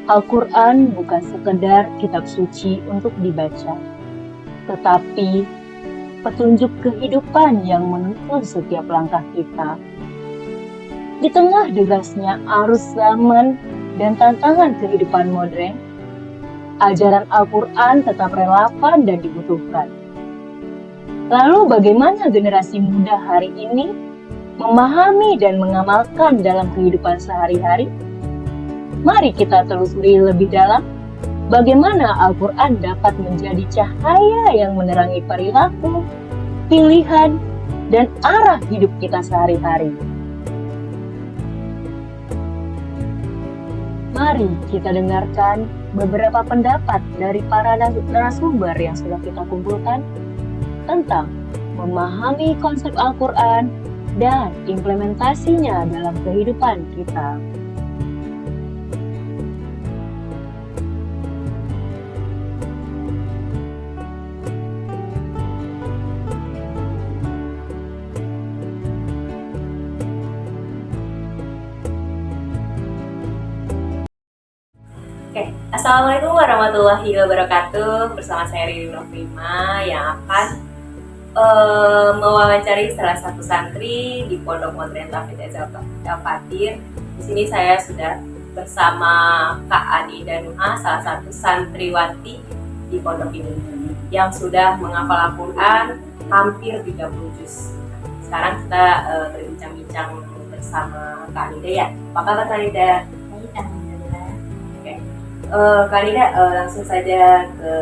Al-Quran bukan sekedar kitab suci untuk dibaca, tetapi petunjuk kehidupan yang menuntun setiap langkah kita. Di tengah derasnya arus zaman dan tantangan kehidupan modern, ajaran Al-Quran tetap relevan dan dibutuhkan. Lalu bagaimana generasi muda hari ini memahami dan mengamalkan dalam kehidupan sehari-hari? Mari kita telusuri lebih dalam bagaimana Al-Quran dapat menjadi cahaya yang menerangi perilaku, pilihan, dan arah hidup kita sehari-hari. Mari kita dengarkan beberapa pendapat dari para narasumber yang sudah kita kumpulkan tentang memahami konsep Al-Quran dan implementasinya dalam kehidupan kita. Oke, Assalamualaikum warahmatullahi wabarakatuh. Bersama saya Riri Nofrima yang akan mewawancari salah satu santri di Pondok Modern Tauhid Al-Fatir. Di sini saya sudah bersama Kak Adi Danuha, salah satu santriwati di pondok ini yang sudah menghafal Al-Quran hampir 30 juz. Sekarang kita berbincang-bincang bersama Kak Anida ya. Apa kabar Kak Anida? Kak Anida, langsung saja ke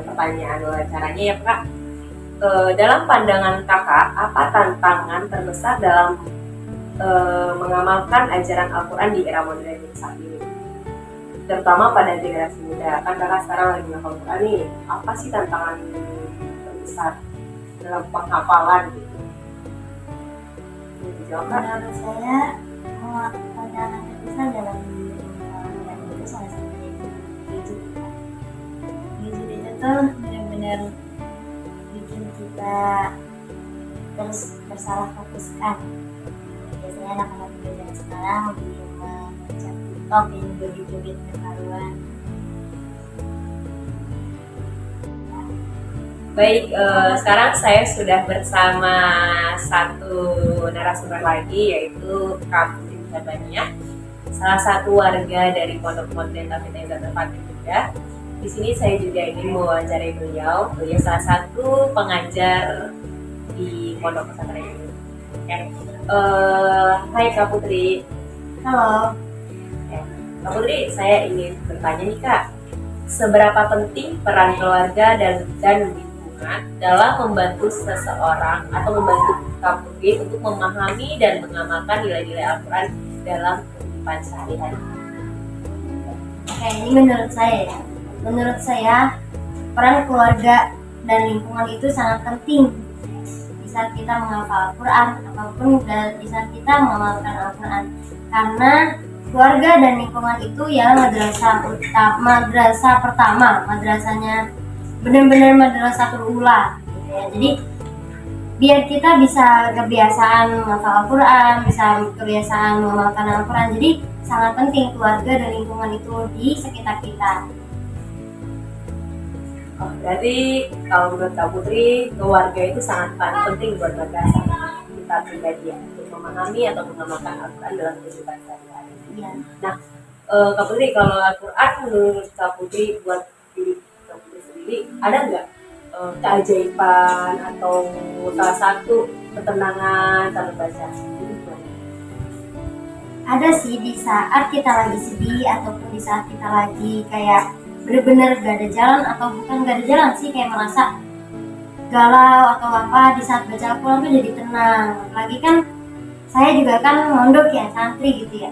pertanyaan wawancaranya ya Kak. Dalam pandangan kakak, apa tantangan terbesar dalam mengamalkan ajaran Al-Quran di era modern saat ini? Terutama pada generasi muda, kan kakak sekarang lagi menghafal Al-Quran nih. Apa sih tantangan terbesar dalam penghafalan gitu? Menurut saya, tantangan terbesar dalam menghafal itu salah satunya gadget. Gadget itu tuh benar-benar bikin kita terus bersalah fokuskan. Biasanya anak-anak muda sekarang lebih membaca TikTok yang joget-joget keharuan. Baik, sekarang saya sudah bersama satu narasumber lagi, yaitu Kak Putri Syabania, salah satu warga dari Pondok Modern Tauhid Al-Fatir juga. Di sini saya juga ingin mewawancarai beliau. Beliau salah satu pengajar di Pondok Pesantren ini. Hai Kak Putri. Halo. Kak Putri, saya ingin bertanya nih Kak, seberapa penting peran keluarga dan lingkungan dalam membantu seseorang atau membantu Kak Putri untuk memahami dan mengamalkan nilai-nilai Al-Quran dalam kehidupan sehari-hari? Oke, ini menurut saya ya. Menurut saya, peran keluarga dan lingkungan itu sangat penting di saat kita menghafal Al-Quran ataupun di saat kita mengamalkan Al-Quran. Karena keluarga dan lingkungan itu ya madrasah pertama, madrasahnya benar-benar madrasah ula gitu ya. Jadi biar kita bisa kebiasaan menghafal Al-Quran, bisa kebiasaan mengamalkan Al-Quran. Jadi sangat penting keluarga dan lingkungan itu di sekitar kita. Oh, berarti kalau menurut Kak Putri, keluarga itu sangat penting buat madrasah kita pribadi ya, untuk memahami atau mengamalkan Al-Quran dalam kehidupan sehari-hari. Iya. Nah, Kak Putri, kalau Al-Quran menurut Kak Putri buat diri Kak Putri sendiri, ada nggak keajaiban atau salah satu ketenangan saat membaca? Ada sih di saat kita lagi sedih ataupun di saat kita lagi kayak bener-bener gak ada jalan, atau bukan gak ada jalan sih, kayak merasa galau atau apa, di saat baca Al-Quran tuh jadi tenang. Apalagi kan saya juga kan mondok ya, santri gitu ya.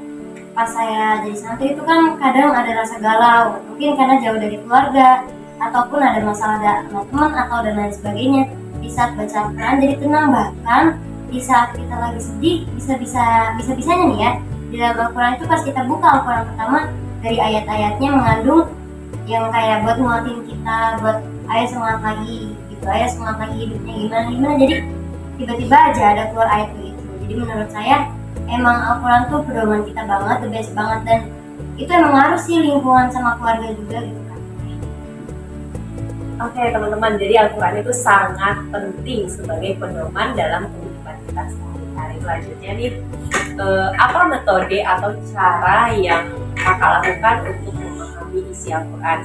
Pas saya jadi santri itu kan kadang ada rasa galau, mungkin karena jauh dari keluarga ataupun ada masalah sama teman atau dan lain sebagainya. Di saat baca Al-Quran jadi tenang. Bahkan di saat kita lagi sedih, bisa-bisanya nih ya, di dalam Al-Quran itu pas kita buka Al-Quran pertama, dari ayat-ayatnya mengandung yang kayak buat nguatin kita, buat ayo semangat lagi gitu, ayo semangat lagi hidupnya gimana. Jadi tiba-tiba aja ada keluar ayat itu. Jadi menurut saya emang Al-Quran tuh pedoman kita banget, the best banget. Dan itu emang harus sih lingkungan sama keluarga juga gitu kan. Oke teman-teman, jadi Al-Quran itu sangat penting sebagai pedoman dalam kehidupan kita sehari-hari. Selanjutnya nih, apa metode atau cara yang kakak lakukan untuk memahami isi Al-Quran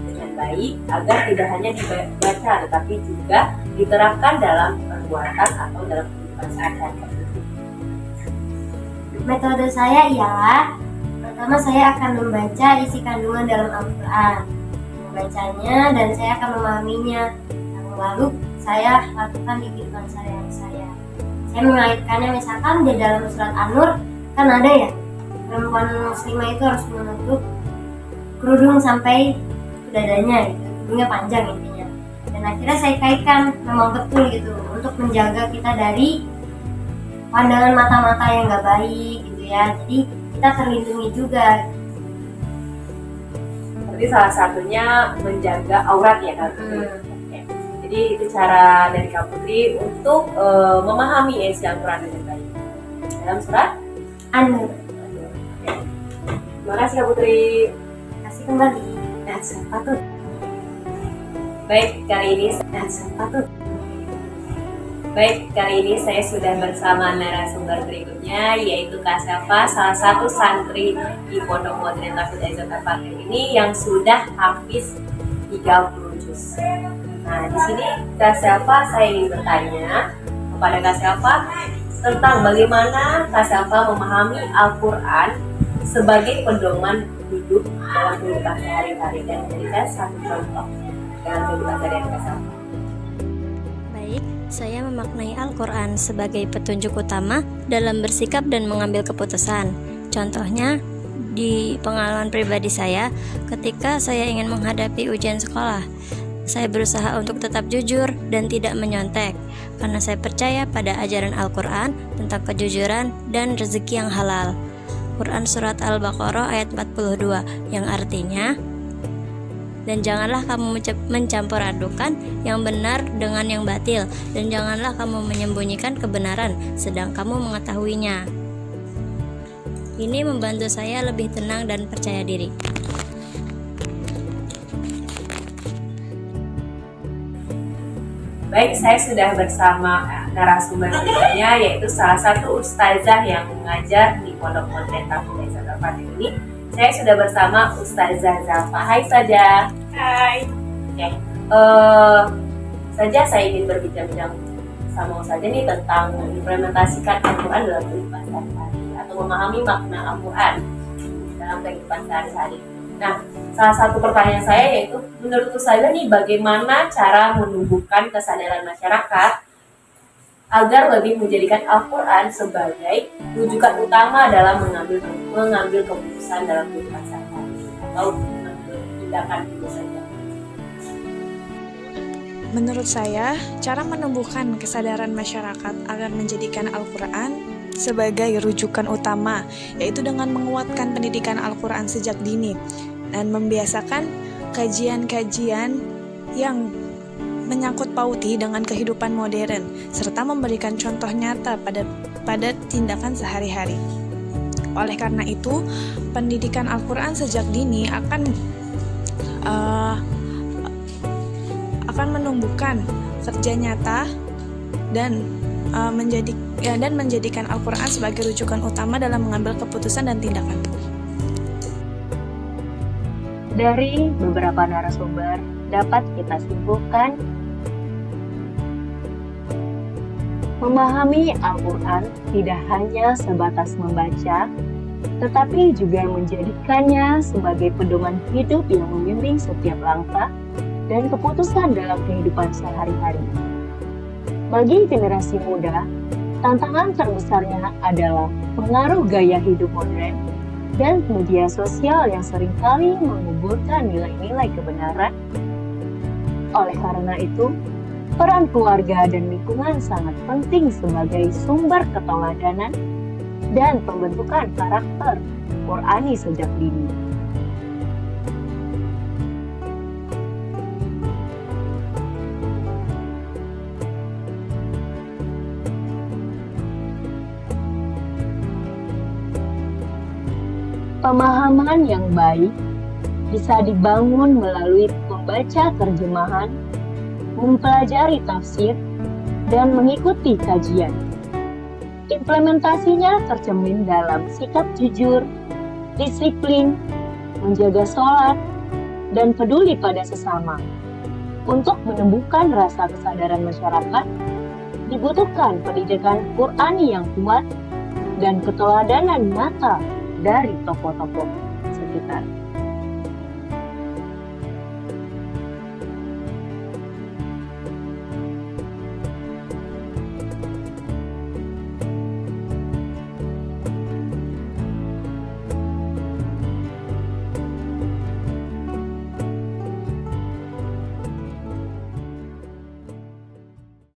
dengan baik agar tidak hanya dibaca tetapi juga diterapkan dalam perbuatan atau dalam kehidupan sehari-hari? Metode saya ialah pertama saya akan membaca isi kandungan dalam Al-Quran, membacanya dan saya akan memahaminya. Lalu saya lakukan di kehidupan sehari-hari saya. Saya mengaitkannya misalkan di dalam surat An-Nur kan ada ya, perempuan muslimah itu harus menutup kerudung sampai ke dadanya gitu, kerudungnya panjang intinya. Dan akhirnya saya kaitkan memang betul gitu untuk menjaga kita dari pandangan mata-mata yang nggak baik gitu ya. Jadi kita terlindungi juga. Berarti salah satunya menjaga aurat ya Kak Putri. Oke. Jadi itu cara dari Kak Putri untuk memahami isi Al-Quran dengan baik. Dalam surat An-Nur. Oke. Terima kasih Kak Putri. Kasih kembali. Nah, sepatut. Baik, kali ini sepatut. Baik, kali ini saya sudah bersama narasumber berikutnya, yaitu Kak Syafa, salah satu santri di Pondok Modern Tafid Aizat Al-Fatir ini yang sudah hafiz 30 juz. Nah, di sini Kak Syafa saya ingin bertanya kepada Kak Syafa tentang bagaimana Kak Syafa memahami Al-Quran sebagai pedoman hidup dalam kehidupan sehari-hari dan memberikan satu contoh dalam kehidupan sehari-hari Kak Syafa. Baik, saya memaknai Al-Quran sebagai petunjuk utama dalam bersikap dan mengambil keputusan. Contohnya, di pengalaman pribadi saya, ketika saya ingin menghadapi ujian sekolah, saya berusaha untuk tetap jujur dan tidak menyontek, karena saya percaya pada ajaran Al-Quran tentang kejujuran dan rezeki yang halal. Quran Surat Al-Baqarah ayat 42, yang artinya, dan janganlah kamu mencampur adukan yang benar dengan yang batil, dan janganlah kamu menyembunyikan kebenaran sedang kamu mengetahuinya. Ini membantu saya lebih tenang dan percaya diri. Baik, saya sudah bersama narasumber berikutnya, yaitu salah satu ustazah yang mengajar di Pondok Modern Tafid Aizat Al-Fatir ini. Saya sudah bersama Ustazah Zafa. Hai Sajah. Hai. Oke. Sajah, saya ingin berbincang-bincang sama Ustazah nih tentang mengimplementasikan Al-Quran dalam kehidupan sehari-hari atau memahami makna Al-Quran dalam kehidupan sehari-hari. Nah, salah satu pertanyaan saya yaitu, menurut Ustazah nih bagaimana cara menumbuhkan kesadaran masyarakat agar lebih menjadikan Al-Quran sebagai rujukan utama dalam mengambil keputusan dalam kehidupan sehari-hari atau mengambil tindakan itu saja. Menurut saya, cara menumbuhkan kesadaran masyarakat agar menjadikan Al-Quran sebagai rujukan utama, yaitu dengan menguatkan pendidikan Al-Quran sejak dini dan membiasakan kajian-kajian yang menyangkut pauti dengan kehidupan modern, serta memberikan contoh nyata pada tindakan sehari-hari. Oleh karena itu, pendidikan Al-Quran sejak dini akan menumbuhkan kerja nyata dan menjadikan Al-Quran sebagai rujukan utama dalam mengambil keputusan dan tindakan. Dari beberapa narasumber dapat kita simpulkan, memahami Al-Quran tidak hanya sebatas membaca, tetapi juga menjadikannya sebagai pedoman hidup yang membimbing setiap langkah dan keputusan dalam kehidupan sehari-hari. Bagi generasi muda, tantangan terbesarnya adalah pengaruh gaya hidup modern dan media sosial yang seringkali menguburkan nilai-nilai kebenaran. Oleh karena itu, peran keluarga dan lingkungan sangat penting sebagai sumber keteladanan dan pembentukan karakter Qur'ani sejak dini. Pemahaman yang baik bisa dibangun melalui membaca terjemahan, mempelajari tafsir, dan mengikuti kajian. Implementasinya tercermin dalam sikap jujur, disiplin, menjaga sholat, dan peduli pada sesama. Untuk menumbuhkan rasa kesadaran masyarakat, dibutuhkan pendidikan Qur'ani yang kuat dan keteladanan nyata dari tokoh-tokoh sekitar.